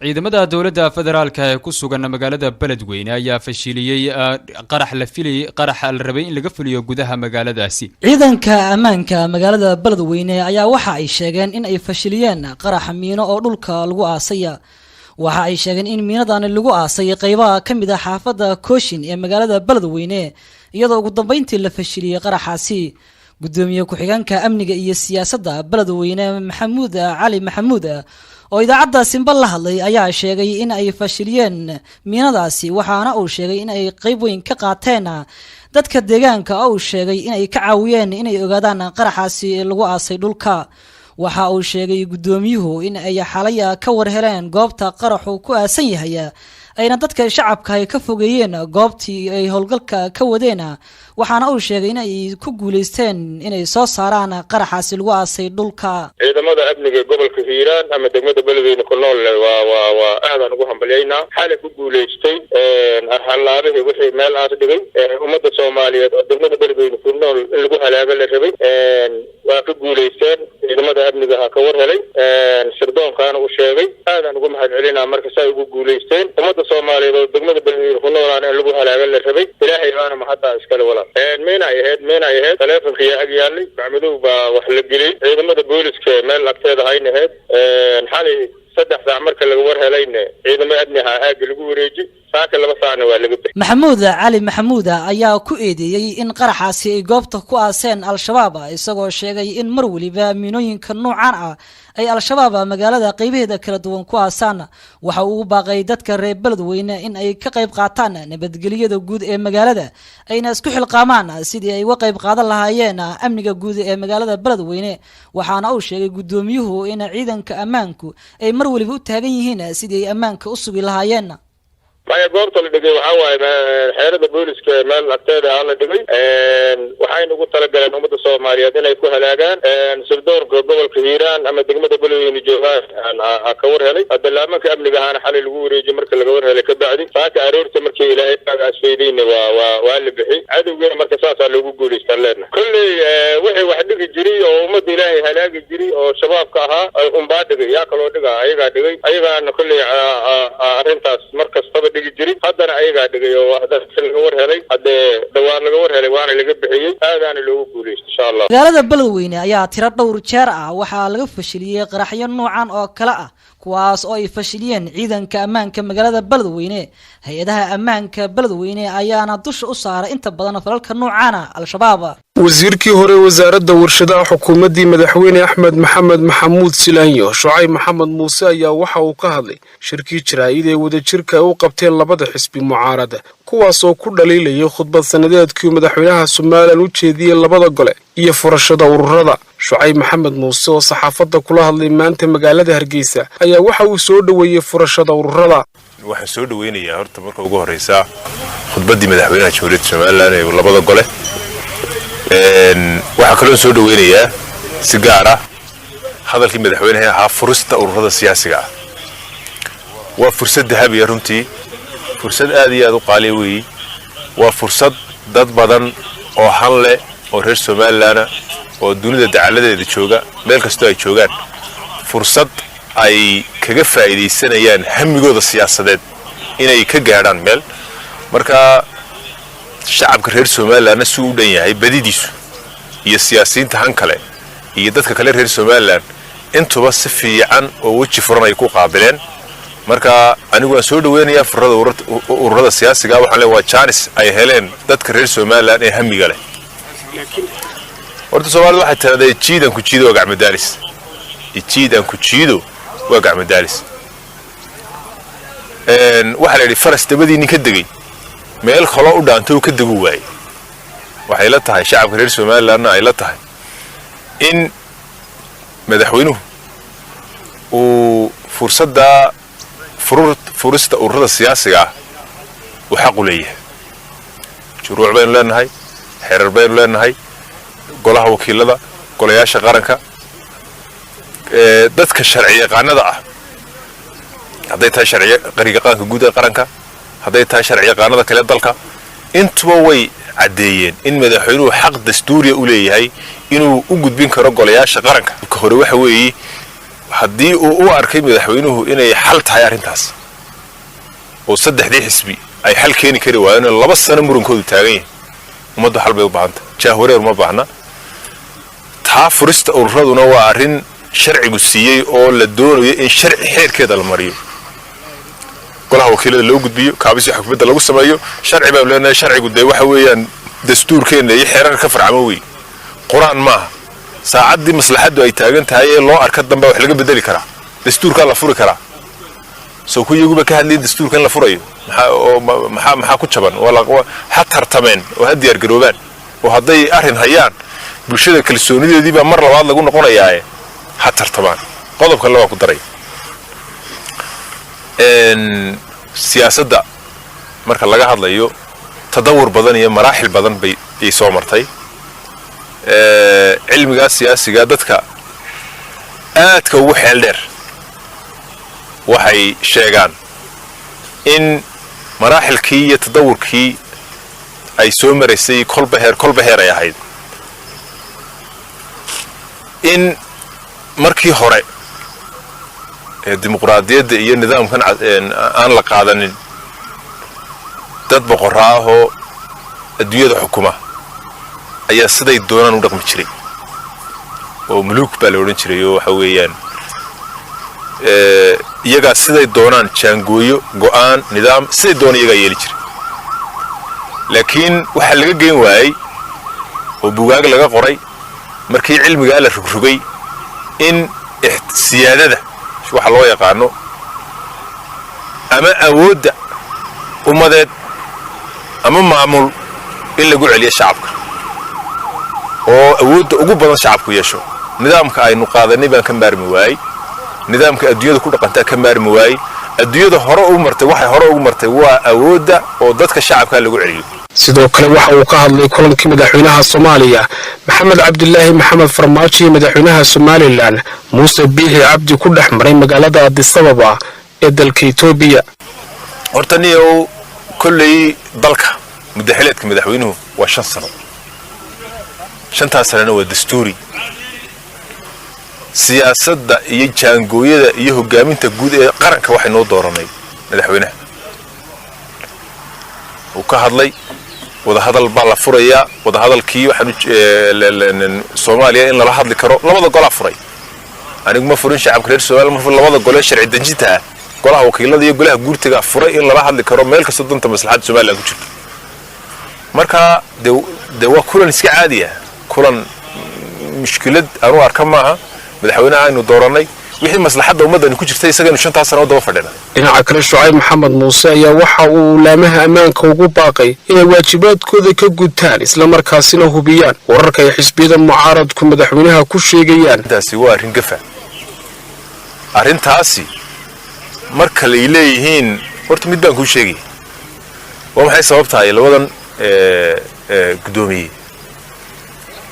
ciidamada dawladda federaalka ee ku sugan magaalada Beledweyne ayaa fashiliyay qarax la rabay in laga fuliyo gudaha magaaladaasi. ciidanka ammaanka magaalada Beledweyne ayaa waxa ay sheegeen in ay fashiliyeen qarax miino oo dhulka lagu aasay. waxa ay sheegeen in miinadan lagu aasay qaybaha kamid ah xaafada Kooshin ee magaalada Beledweyne iyadoo ugu dambeyntii la fashiliyay qaraxaasi. gudoomiye ku-xigeenka amniga iyo siyaasadda Beledweyne Maxamuud Cali Maxamuud oo idaacadda Simba la hadlay ayaa sheegay in ay fashiliyeen miinadaasi waxaana uu sheegay in ay qayb weyn ka qaateen dadka deegaanka oo sheegay in ay ka caawiyeen in ay ogaadaan qaraxaasi lagu aasay dhulka. waxa uu sheegay gudoomiyuhu in ay xalaya ka warheleen goobta qaraxu ku aasan yahay ayna dadka shacabka ay ka fogeeyeen goobtii ay howlgalka ka wadeen waxaana uu sheegay in ay ku guuleysteen inay soo saaraan qaraxaasi lagu aasay dhulka. ciidamada amniga gobolka Hiiraan ama degmada Beledweyne ku nool waa aadan ugu hambalyeeyna xalay ku guuleystay halaabihii wixii meel aas dhigay ummadda Soomaaliyeed oo degmada Beledweyne ku nool in lagu halaaga la rabay waa ku guuleysteen ciidamada amniga ka warhelay sirdoonkaana uu sheegay aadan ugu mahadcelinaa marka say ugu guuleysteen ummadda Soomaaliyeed oo degmada Beledweyne ku nool in lagu halaaga la rabay ilaahay baana mahadda iskale walaal meen ay ahayd telefoonka ag yaalay macmadow baa wax la gelay ciidamada booliska meel agteeda haynayd xalay 3 saac marka laga warhelayna ciidamada amniga aag lagu wareeji saaka 2 saacna waa laga bixiyay. Maxamuud Cali Maxamuud ayaa ku eedeeyay in qaraxaasi ay goobta ku aaseen al-shabaab isagoo sheegay in mar waliba miinooyinka noocan ah ay al-shabaab magaalada qaybaheeda kala duwan ku aasaan. waxa uu baaqay dadka reer Beledweyne in ay ka qayb qaataan nabadgelyada guud ee magaalada ayna isku xilqaamaan sidii ay uga qayb qaadan lahaayeen amniga guud ee magaalada Beledweyne. waxaana uu sheegay gudoomiyuhu in ciidanka ammaanku ay mar waliba u taagan yihiin sidii ay ammaanka u sugi lahaayeen. maya goobta la dhigay waxa waaye xeerada booliska meel agteeda la dhigay waxayna ugu talagaleen ummadda Soomaaliyeed inay ku halaagaan sirdoonka gobolka Hiiraan ama degmada Beledweyne joogaan ka warhelay adalaamka amniga ahaan xalay lagu wareejiyay marka laga warhelay ka bacdi saaka aroorta markii ilaahay asfeydayna waa la bixiyay cadawgana marka saas loogu guuleystaan leedna kulli wixii wax dhigi jiray oo ummadda ilaahay halaagi jiray oo shabaabka ahaa ay umbaa dhigay yaa kaloo dhiga ayagaana kulli arintaas markastaba jiri haddana ayaga dhigay oo dadka laga warhelay hadee dhawaan laga warhelay waana laga bixiyay aadana loogu guuleystay insha Allah. magaalada Beledweyne ayaa tiro dhowr jeer waxa laga fashiliyay qaraxyo noocan oo kala kuwaas oo ay fashiliyeen ciidanka ammaanka magaalada Beledweyne. hay'adaha ammaanka Beledweyne ayaana dusha u saaray inta badan falalka noocan al-shabaab. wasiirkii hore wasaaradda warshadaha xukuumadii madaxweyne Axmed Maxamed Maxamuud Silaanyo Shucayb Maxamed Muuse ayaa waxa uu ka hadlay shirkii jiraayid ee wadajirka u qabteen labada xisbi mucaarada kuwaas oo ku dhaliilay khudbad sanadeedkii madaxweynaha Soomaaliland u jeediyay labada gole iyo furashada ururada. Shucayb Maxamed Muuse oo saxaafadda kula hadlay maanta magaalada Hargeysa ayaa waxa uu soo dhaweeyay furashada ururada. waxaan soo dhaweynayaa horta marka ugu horeysa khudbadii madaxweynaha Jamhuuriyadda Soomaaliland ee labada gole waxa kale oo soo dhaweynayaa si gaar ah hadalkii madaxweynaha ahaa furista ururada siyaasiga ah. waa fursad dahabi ah runtii fursad aad iyo aad u qaali weey waa fursad dad badan oo han leh oo reer Soomaaliland oo dunida dacaladeeda jooga meel kasta ay joogaan fursad ay kaga faa'iideysanayaan hamigooda siyaasadeed inay ka gaaraan meel marka shacabka reer Soomaaliland si uu dhan yahay badidiisu iyo siyaasiyiinta han kale iyo dadka kale reer Soomaaliland intuba si fiican oo waji furan ay ku qaabileen. marka anigu waan soo dhaweynayaa ururada siyaasiga waxaan leeyahay chance ay heleen dadka reer Soomaaliland ee hamiga leh. horta Soomaalidu waxay tiraahdaa jiidan ku jiido gacmo daalis jiidan ku jiido waa gacmo daalis waxa la yiri faras dabadii ninka degay meel khalo u dhaantay oo ka degu waayay. waxay la tahay shacabka reer Soomaaliland ay la tahay in madaxweynuhu uu fursadda furista ururada siyaasiga u xaq u leeyahay. shuruuc baynu leenahay xeerar baynu leenahay golaha wakiilada golayaasha qaranka dadka sharci yaqaanada ah hadday tahay sharci qariga qaranka guud ee qaranka hadday tahay sharci yaqaanada kale dalka intuba way cadeeyeen in madaxweynuhu xaq dastuuri u leeyahay inuu u gudbin karo golayaasha qaranka. hore waxa weeye haddii uu u arkay madaxweynuhu inay xal tahay arrintaas oo saddexdii xisbi ay xal keeni kari waayeen 2 sano murankoodu taagan yahay ummaddu xal bay u baahanta jahwareer ma baahna taa furista ururaduna waa arrin sharcigu siiyey oo la doonayo in sharci xeerkeeda la mariyo golaha wakiilada loo gudbiyo kaabisi xukuumadda lagu sameeyo sharci baa leenahay sharcigu de waxa weeyaan dastuurkeena iyo xeerar ka farcamo weey quraan ma saacadii maslaxadu ay taagan tahay ee loo arka dambe wax laga bedeli karaa dastuurka la furi karaa soo ku iyaguba ka hadlay dastuurkan la furayo maxaa ku jaban wala ha tartameen oo ha diyaar garoobaan oo haday arrin hayaan bulshada kalsoonideedii baa mar labaad lagu noqonayaa ha tartamaan qodobka la ku daray siyaasadda marka laga hadlayo tadawur badan iyo maraaxil badan bay soo martay cilmiga siyaasiga dadka aadka ugu xeel dheer waxay sheegaan in maraaxilkii iyo tadawurkii ay soo maraysay kolba heer ay ahayd in markii hore dimuqraadiyadda iyo nidaamkan aan la qaadanin dad boqoraaho adduunyada xukuma ayaa siday doonaan u dhaqmi jiray oo muluk baa la oran jiray oo waxa weeyaan iyaga siday doonaan jaangooyo go'aan nidaam siday doonaan iyaga yeeli jiray laakiin waxa laga geyn waayay oo buugaag laga qoray markii cilmiga la rogrogay in siyaadada waxa loo yaqaano ama awoodda ummadeed ama maamul in lagu celiyo shacabka oo awoodda ugu badan shacabku yeesho nidaamka aynu qaadanay baan ka maarmi waayay nidaamka adduunyada ku dhaqanta ka maarmi waayay adduunyada hore u martay waxay hore ugu martay waa awoodda oo dadka shacabka lagu celiyo sidoo kale waxa uu ka hadlay kulankii madaxweynaha Soomaaliya Maxamed Cabdullaahi Maxamed Farmaajo iyo madaxweynaha Somaliland Muuse Biixi Cabdi ku dhaxmaray magaalada Addis Ababa ee dalka Itoobiya horta niyow kullay dalka madaxweynaha madaxweynuhu waa 5 sano 5 sanana waa dastuuri siyaasadda iyo jaangooyada iyo hogaaminta guud ee qaranka waxay noo dooranay madaxweynaha uu ka hadlay wada hadal baa la furaya wada hadalkii waxaan Soomaaliya in la hadli karo labada gol furay anigu ma furin shacabka reer Soomaaliya ma furin labada gol sharci dejinta golaha wakiilada iyo golaha guurtiga furay in la hadli karo meel kasta danta maslaxad Soomaaliya ku jirto marka de waa kulan iska caadi ah kulan mushkilad aanu arka maaha madaxweynaha aynu dooranay wixii maslaxadda ummaddan ku jirtay isagana 5 sano daba fadhina dhinaca kale Shucayb Maxamed Muuse ayaa waxa uu laamaha ammaanka ugu baaqay inay waajibaadkooda ka gutaan isla markaasina hubiyaan wararka ay xisbiyada mucaaradku madaxweynaha ku sheegayaan taasi waa arrin gafa arrintaasi marka la leeyihiin horta mid baan ku sheegay waa maxay sababtahay labadan gudoomiye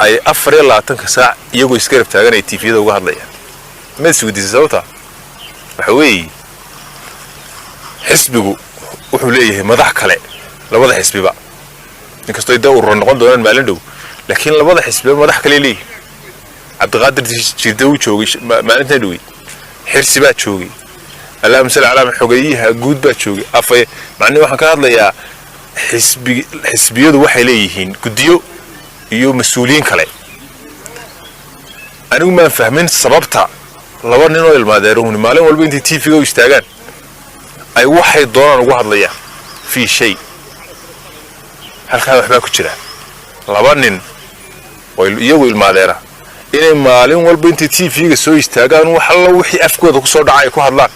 ay 24 saac iyagoo iska rab taagan ay TV-da uga hadlayaan مسودي زوجته وحوي حسبه وحوليه مدح كله لبضح حسبي بقى نكستو يدور نقول دونان مالندو لكن لبضح حسبي مدح كله ليه عبد القادر جدوي شوقي مالنت دوي حرسي بقى شوقي الله مثل علامة حقيقيها جود بقى شوقي أفي مع إنه واحد كهذا يا حسبيه ده واحد ليهين كديو يو مسؤولين كله أنا ما فهمين سببتها لو أنه الماديرون مالهم والبنت تيفي ويشتاقان أي واحد دوران واحد ليه في شيء هل كان وحبا كتيرا لو أنه يوي الماديرة إن مالهم والبنت تيفي سو يشتاقان وحلو وحي أفكو دكو صور دعاي كو هدلان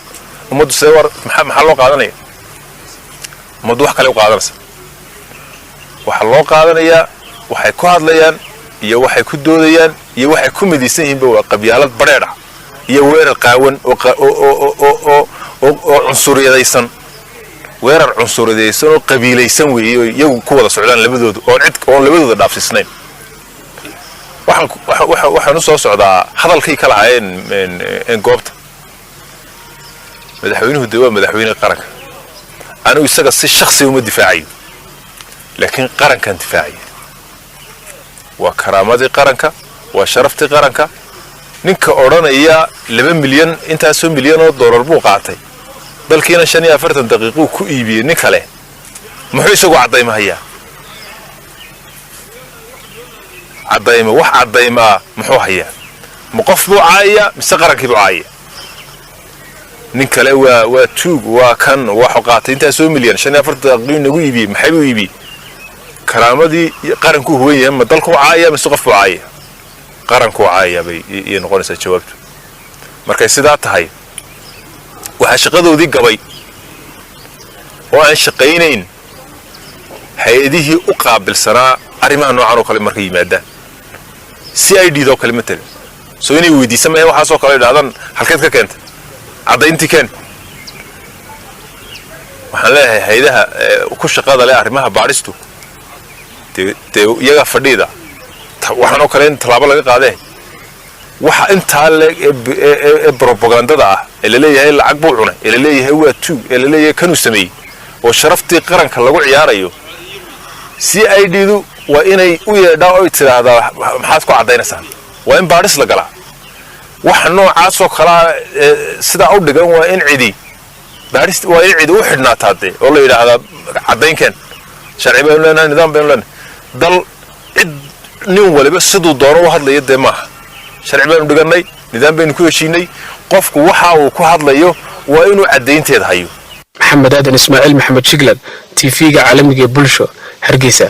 ومدو سيوار محلو قادنية مدو وحكا لو قادنسا وحلو قادنية وحي كو هدليان iyo waxay ku doodayaan iyo waxay ku midaysan yihiin waa qabyaalad bareera iyo weerar qaawan oo cunsuriyadaysan weerar cunsuriyadaysan oo qabiilaysan weeyo iyagu ku wada socdaan labadoodu oo cid oo labadooda dhaafsisnayn waxaan soo socdaa hadalkii kala hayeen goobta madaxweynuhu dawaa madaxweyne qaranka anu isaga si shakhsi uma difaacayo laakiin qarankan difaacayo وكرامتي قرنك وشرفتي قرنك ninka odhanaya 2 milyan intaasoo milyan oo dollar buu qaatay dalkiina 45 daqiiqo ku iibiyay nin kale muxuu isagu cadaymayaa cadayma wax cadayma muxuu hayaa ma qof buu caaya mise qarankii buu caaya nin kale waa tuug waa kan wax qaatay intaasoo milyan 45 daqiiqo nagu iibiyay maxay buu iibiyay karaamadii qaranku huwan yahay ma dalku caaya mise qof buu caaya qaranku caaya bay noqonaysaa jawaabtu markay sidaa tahay waxa shaqadoodii gabay oo aan shaqaynayn hay'adihii u qaabilsanaa arrimaha noocan oo kale markay yimaadaan CID doo kale matal soo inay weydiisanayaan waxa soo kale dhacdan halkeed ka keentay cadayntii keen waxaan leeyahay hay'adaha ku shaqada leh arrimaha baaristu iyaga fadhida waxaan oo kale in talaabo laga qaaday waxa inta ee propagandada ah ee la leeyahay lacag buu cunay ee la leeyahay waa tuug ee la leeyahay kanu sameeyay oo sharaftii qaranka lagu ciyaarayo CID-du waa inay u yeedhaa oo tiraahdaa maxaad ku cadaynaysaa waa in baaris la galaa waxa noocaas oo kala sida u dhigan waa in cidi baaris waa in cidi u xidhnaataa oo la yiraahdaa cadaynkeen sharci baan leenahay nidaam baan leenahay dal cid nin waliba sidoo doono u hadlayo deemaha sharci baan dhiganay nidaam baan ku heshiinay qofku waxa uu ku hadlayo waa inuu cadaynteeda hayo maxamed aadan ismaaciil maxamed shiglan TV-ga caalamiga bulsho Hargeysa